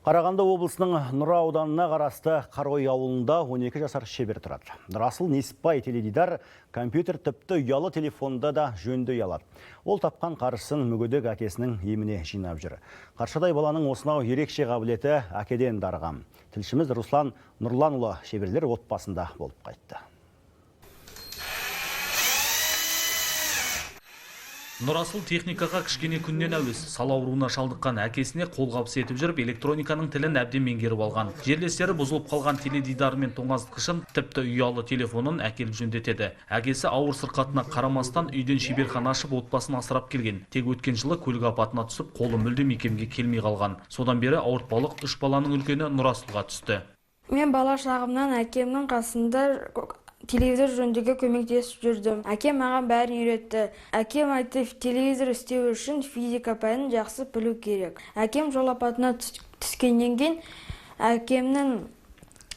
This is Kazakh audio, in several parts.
Қарағанды облысының Нұра ауданына қарасты Қарой ауылында 12 жасар шебер тұрады. Расыл Несіпбай теледидар компьютер тіпті ұялы телефонда да жөнді ұялады. Ол тапқан қаржысын мүгедек әкесінің еміне жинап жүр. Қаршадай баланың осынау ерекше қабілеті әкеден дарыған. Тілшіміз Руслан Нұрланұлы шеберлер отбасында болып қайтты. Нұрасыл техникаға кішкене күннен әуес. Сал ауруына шалдыққан әкесіне қолғабыс етіп жүріп, электрониканың тілін әбден меңгеріп алған. Жерлестері бұзылып қалған теледидары мен тоңазытқышын, тіпті ұялы телефонын әкеліп жөндетеді. Әкесі ауыр сырқатына қарамастан үйден шеберхана ашып отбасын асырап келген. Тек өткен жылы көлік апатына түсіп, қолы мүлдем икемге келмей қалған. Содан бері ауыртпалық 3 баланың үлкені Нұрасылға түсті. Мен бала шағымнан әкемнің қасында телевизор жөндеуге көмектесіп жүрдім. Әкем маған бәрін үйретті. Әкем айтты, телевизор істеу үшін физика пәнін жақсы білу керек. Әкем жол апатына түскеннен кейін әкемнің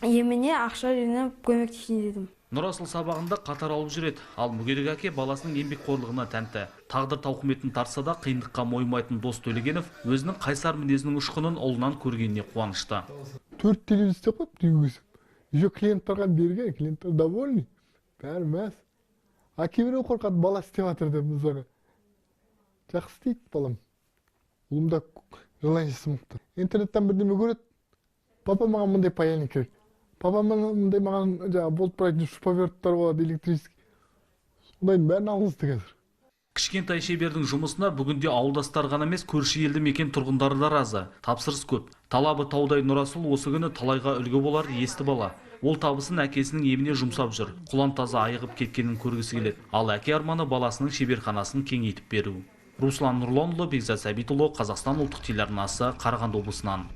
еміне ақша жинап көмектесіп. Нұрасыл сабағында қатар алып жүреді. Ал мүгедек әке баласының еңбекқорлығына тәнті. Тағдыр тауқыметін тартса да қиындыққа мойымайтын Дос Төлегенов өзінің қайсар мінезінің ұшқынын ұлынан көргеніне қуанышты. 4 телевизор қойып Еще клиенттарға берген, клиенттар довольны, бәрі мәз. Кейбіреу қорқады, бала істеп жатыр деп мысалға. Жақсы істейді балам. Ұлымда желаниесі мықты. Интернеттен бірдеме көреді. Папа маған мындай паяльник керек. Папа мындай маған болып тұратын шуруповерттер болады, электрический. Сондайдың бәрін алғызды қазір. Кішкентай шебердің жұмысына бүгінде ауылдастар ғана емес, көрші елді мекен тұрғындары да разы. Тапсырыс көп. Талабы таудай Нұрасыл осы күні талайға үлгі болар есті бала. Ол табысын әкесінің еміне жұмсап жүр. Құлан таза айығып кеткенін көргісі келеді. Ал әке арманы баласының шеберханасын кеңейтіп беру. Руслан Нұрланұлы, Бекзат Сәбитұлы, Қазақстан ұлттық телеарнасы, Қарағанды облысынан.